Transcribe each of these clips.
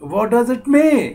What does it mean?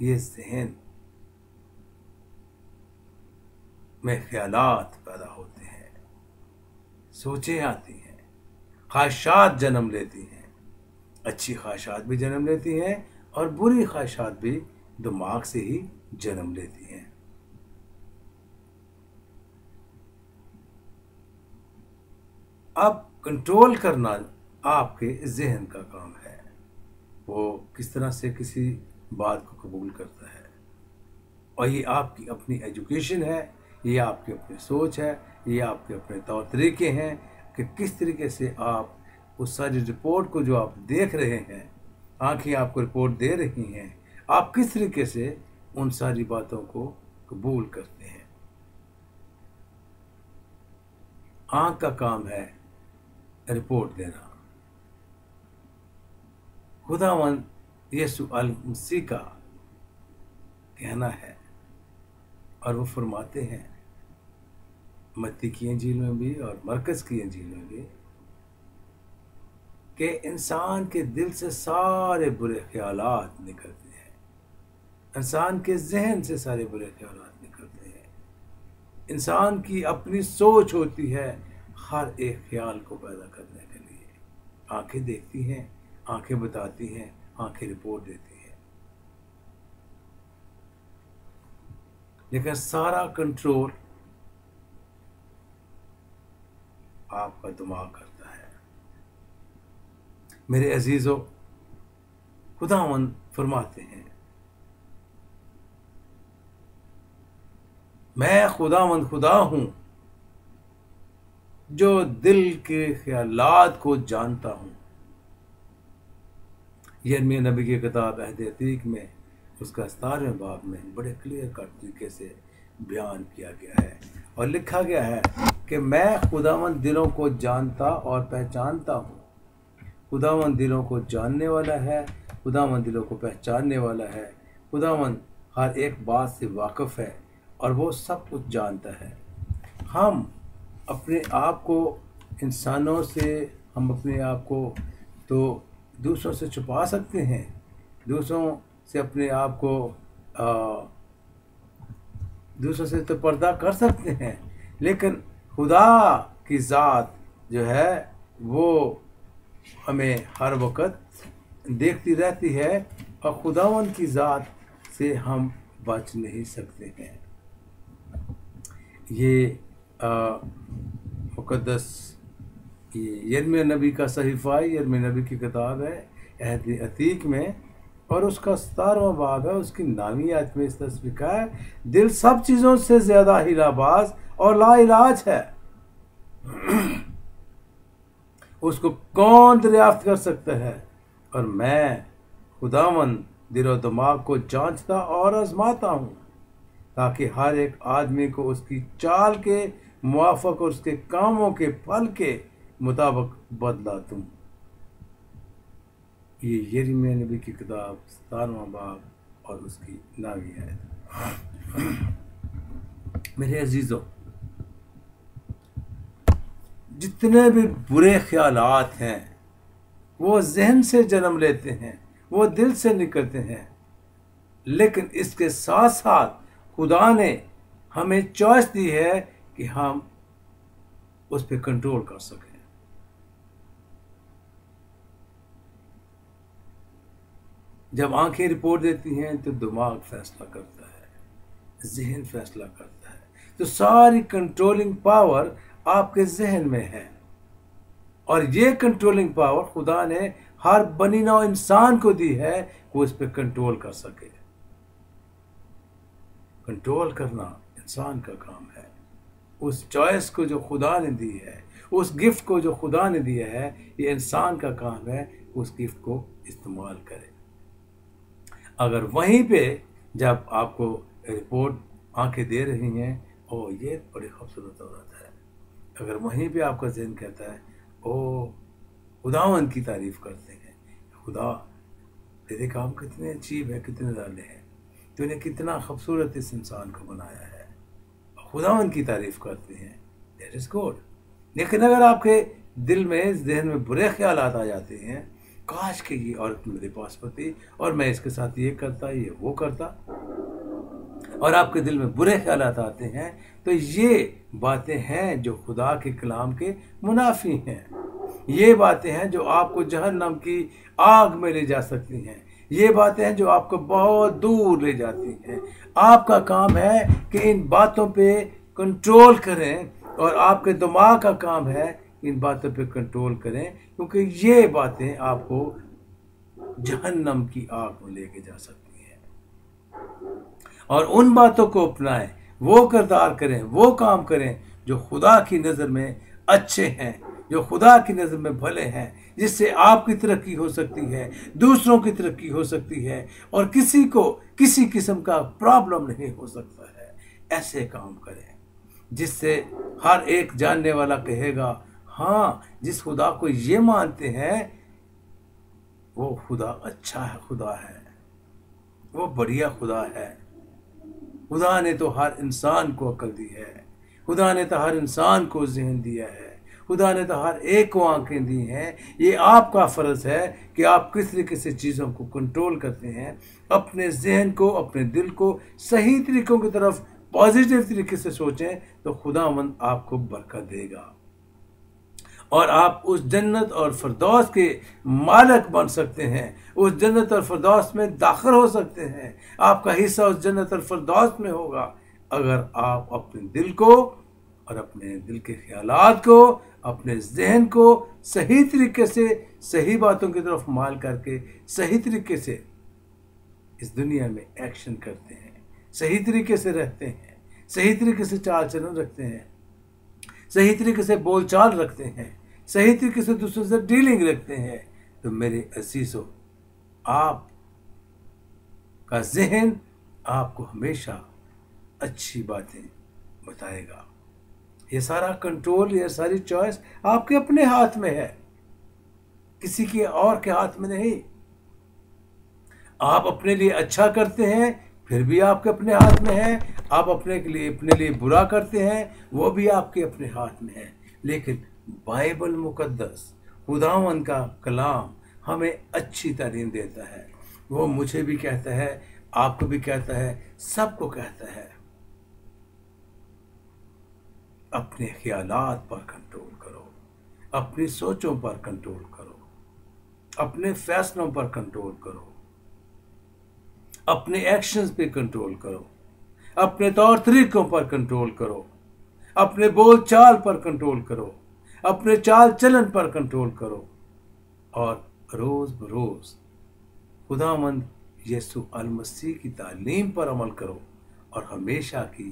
یہ ذہن میں خیالات پیدا ہوتے ہیں، سوچیں آتی ہیں، خواہشات جنم لیتی ہیں، اچھی خواہشات بھی جنم لیتی ہیں اور بری خواہشات بھی دماغ سے ہی جنم لیتی ہیں۔ اب کنٹرول کرنا آپ کے ذہن کا کام ہے، وہ کس طرح سے کسی بات کو قبول کرتا ہے، اور یہ آپ کی اپنی ایجوکیشن ہے، یہ آپ کی اپنی سوچ ہے، یہ آپ کے اپنے طور طریقے ہیں کہ کس طریقے سے آپ اس ساری رپورٹ کو جو آپ دیکھ رہے ہیں، آنکھیں آپ کو رپورٹ دے رہی ہیں، آپ کس طریقے سے ان ساری باتوں کو قبول کرتے ہیں۔ آنکھ کا کام ہے رپورٹ دینا۔ خداوند یسوع المسیح کا کہنا ہے، اور وہ فرماتے ہیں متی کی انجیل میں بھی اور مرکز کی انجیل میں بھی، کہ انسان کے دل سے سارے برے خیالات نکلتے ہیں، انسان کے ذہن سے سارے برے خیالات نکلتے ہیں۔ انسان کی اپنی سوچ ہوتی ہے ہر ایک خیال کو پیدا کرنے کے لیے۔ آنکھیں دیکھتی ہیں، آنکھیں بتاتی ہیں، آنکھیں رپورٹ دیتی ہیں، لیکن سارا کنٹرول آپ کا دماغ کرتا ہے۔ میرے عزیزو، خداوند فرماتے ہیں، میں خداوند خدا ہوں جو دل کے خیالات کو جانتا ہوں۔ یرمیہ نبی کی کتاب عہد عتیق میں اس کا 17ویں باب میں بڑے کلیئر کٹ طریقے سے بیان کیا گیا ہے اور لکھا گیا ہے کہ میں خداوند دلوں کو جانتا اور پہچانتا ہوں۔ خداوند دلوں کو جاننے والا ہے، خداوند دلوں کو پہچاننے والا ہے، خداوند ہر ایک بات سے واقف ہے اور وہ سب کچھ جانتا ہے۔ ہم اپنے آپ کو انسانوں سے، ہم اپنے آپ کو تو دوسروں سے چھپا سکتے ہیں، دوسروں سے اپنے آپ کو دوسروں سے تو پردہ کر سکتے ہیں، لیکن خدا کی ذات جو ہے وہ ہمیں ہر وقت دیکھتی رہتی ہے، اور خداوند کی ذات سے ہم بچ نہیں سکتے ہیں۔ یہ مقدس یرمیہ نبی کا صحیفہ ہے، یرمیہ نبی کی کتاب ہے عہد عتیق میں، اور اس کا 17واں باب ہے، اس کی 9ویں آیت میں اس طرح سے لکھا ہے، دل سب چیزوں سے زیادہ ہیلا باز اور لا علاج ہے، اس کو کون دریافت کر سکتا ہے؟ اور میں خداوند دل و دماغ کو جانچتا اور آزماتا ہوں، تاکہ ہر ایک آدمی کو اس کی چال کے موافق اور اس کے کاموں کے پھل کے مطابق بدلا دوں۔ یہ یرمیہ نبی کی کتاب 17واں باب اور اس کی 9ویں آیت۔ میرے عزیزوں، جتنے بھی برے خیالات ہیں وہ ذہن سے جنم لیتے ہیں، وہ دل سے نکلتے ہیں، لیکن اس کے ساتھ ساتھ خدا نے ہمیں چوائس دی ہے کہ ہم اس پہ کنٹرول کر سکیں۔ جب آنکھیں رپورٹ دیتی ہیں تو دماغ فیصلہ کرتا ہے، ذہن فیصلہ کرتا ہے، تو ساری کنٹرولنگ پاور آپ کے ذہن میں ہے، اور یہ کنٹرولنگ پاور خدا نے ہر بنی نوع انسان کو دی ہے کہ وہ اس پہ کنٹرول کر سکے۔ کنٹرول کرنا انسان کا کام ہے۔ اس چوائس کو جو خدا نے دی ہے، اس گفٹ کو جو خدا نے دیا ہے، یہ انسان کا کام ہے اس گفٹ کو استعمال کرے۔ اگر وہیں پہ جب آپ کو رپورٹ آنکھیں دے رہی ہیں، او یہ بڑی خوبصورت عورت ہے، اگر وہیں پہ آپ کا ذہن کہتا ہے او خداوند کی تعریف کرتے ہیں، خدا تیرے کام کتنے عجیب ہے، کتنے نرالے ہیں، تو نے کتنا خوبصورت اس انسان کو بنایا ہے، خداوند کی تعریف کرتے ہیں، دیٹ از گڈ۔ لیکن اگر آپ کے دل میں، ذہن میں برے خیالات آ جاتے ہیں کاش کہ یہ عورت میرے پاس ہوتی اور میں اس کے ساتھ یہ کرتا، یہ وہ کرتا، اور آپ کے دل میں برے خیالات آتے ہیں، تو یہ باتیں ہیں جو خدا کے کلام کے منافی ہیں. یہ باتیں ہیں جو آپ کو جہنم کی آگ میں لے جا سکتی ہیں. یہ باتیں ہیں جو آپ کو بہت دور لے جاتی ہیں. آپ کا کام ہے کہ ان باتوں پہ کنٹرول کریں، اور آپ کے دماغ کا کام ہے ان باتوں پہ کنٹرول کریں، کیونکہ یہ باتیں آپ کو جہنم کی آگ میں لے کے جا سکتی ہیں. اور ان باتوں کو اپنائیں، وہ کردار کریں، وہ کام کریں جو خدا کی نظر میں اچھے ہیں، جو خدا کی نظر میں بھلے ہیں، جس سے آپ کی ترقی ہو سکتی ہے، دوسروں کی ترقی ہو سکتی ہے، اور کسی کو کسی قسم کا پرابلم نہیں ہو سکتا ہے. ایسے کام کریں جس سے ہر ایک جاننے والا کہے گا ہاں، جس خدا کو یہ مانتے ہیں وہ خدا اچھا ہے، خدا ہے، وہ بڑھیا خدا ہے. خدا نے تو ہر انسان کو عقل دی ہے، خدا نے تو ہر انسان کو ذہن دیا ہے، خدا نے تو ہر ایک کو آنکھیں دی ہیں. یہ آپ کا فرض ہے کہ آپ کس طریقے سے چیزوں کو کنٹرول کرتے ہیں، اپنے ذہن کو، اپنے دل کو صحیح طریقوں کی طرف پازیٹیو طریقے سے سوچیں تو خداوند آپ کو برکت دے گا، اور آپ اس جنت اور فردوس کے مالک بن سکتے ہیں. اس جنت اور فردوس میں داخل ہو سکتے ہیں. آپ کا حصہ اس جنت اور فردوس میں ہوگا اگر آپ اپنے دل کو اور اپنے دل کے خیالات کو، اپنے ذہن کو صحیح طریقے سے صحیح باتوں کی طرف مال کر کے صحیح طریقے سے اس دنیا میں ایکشن کرتے ہیں، صحیح طریقے سے رہتے ہیں، صحیح طریقے سے چال چلن رکھتے ہیں، صحیح طریقے سے بول چال رکھتے ہیں، صحیح طریقے سے دوسروں سے ڈیلنگ رکھتے ہیں، تو میرے عزیزو، آپ کا ذہن آپ کو ہمیشہ اچھی باتیں بتائے گا. یہ سارا کنٹرول، یہ ساری چوائس آپ کے اپنے ہاتھ میں ہے، کسی کے اور کے ہاتھ میں نہیں. آپ اپنے لیے اچھا کرتے ہیں پھر بھی آپ کے اپنے ہاتھ میں ہے، آپ اپنے لیے برا کرتے ہیں وہ بھی آپ کے اپنے ہاتھ میں ہے. لیکن بائبل مقدس، خداوند کا کلام ہمیں اچھی تعلیم دیتا ہے. وہ مجھے بھی کہتا ہے، آپ کو بھی کہتا ہے، سب کو کہتا ہے اپنے خیالات پر کنٹرول کرو، اپنی سوچوں پر کنٹرول کرو، اپنے فیصلوں پر کنٹرول کرو، اپنے ایکشنز پہ کنٹرول کرو، اپنے طور طریقوں پر کنٹرول کرو، اپنے بول چال پر کنٹرول کرو، اپنے چال چلن پر کنٹرول کرو، اور روز بروز خداوند یسوع المسیح کی تعلیم پر عمل کرو اور ہمیشہ کی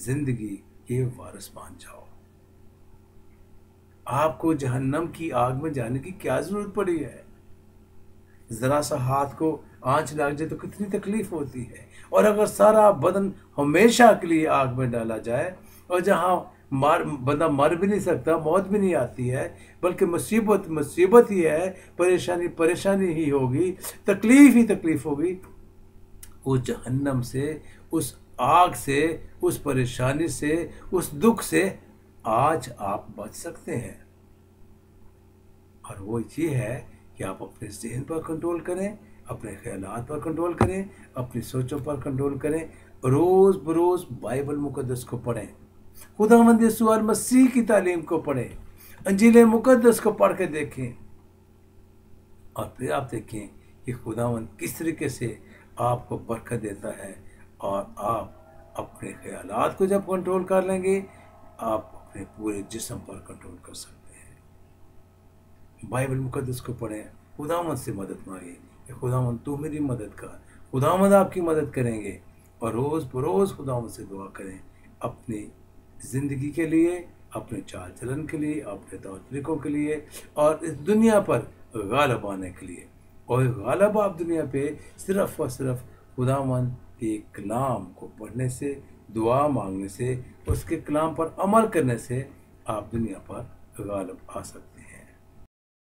زندگی کے وارث بن جاؤ. آپ کو جہنم کی آگ میں جانے کی کیا ضرورت پڑی ہے؟ ذرا سا ہاتھ کو آنچ لگ جائے تو کتنی تکلیف ہوتی ہے، اور اگر سارا بدن ہمیشہ کے لیے آگ میں ڈالا جائے، اور جہاں بندہ مر بھی نہیں سکتا، موت بھی نہیں آتی ہے، بلکہ مصیبت ہی ہے، پریشانی ہی ہوگی، تکلیف ہی تکلیف ہوگی، اس جہنم سے، اس آگ سے، اس پریشانی سے، اس دکھ سے آج آپ بچ سکتے ہیں. اور وہ یہ ہے کہ آپ اپنے ذہن پر کنٹرول کریں، اپنے خیالات پر کنٹرول کریں، اپنی سوچوں پر کنٹرول کریں، روز بروز بائبل مقدس کو پڑھیں، خداوند یسوع المسیح کی تعلیم کو پڑھیں، انجیل مقدس کو پڑھ کے دیکھیں، اور پھر آپ دیکھیں کہ خداوند کس طریقے سے آپ کو برکت دیتا ہے. اور آپ اپنے خیالات کو جب کنٹرول کر لیں گے، آپ اپنے پورے جسم پر کنٹرول کر سکتے ہیں. بائبل مقدس کو پڑھیں، خداوند سے مدد مانگیں کہ خداوند تو میری مدد کر. خداوند آپ کی مدد کریں گے، اور روز بروز خداوند سے دعا کریں اپنی زندگی کے لیے، اپنے چال چلن کے لیے، اپنے طور طریقوں کے لیے، اور اس دنیا پر غالب آنے کے لیے. اور غالب آپ دنیا پہ صرف اور صرف خداوند کے کلام کو پڑھنے سے، دعا مانگنے سے، اس کے کلام پر عمل کرنے سے آپ دنیا پر غالب آ سکتے ہیں.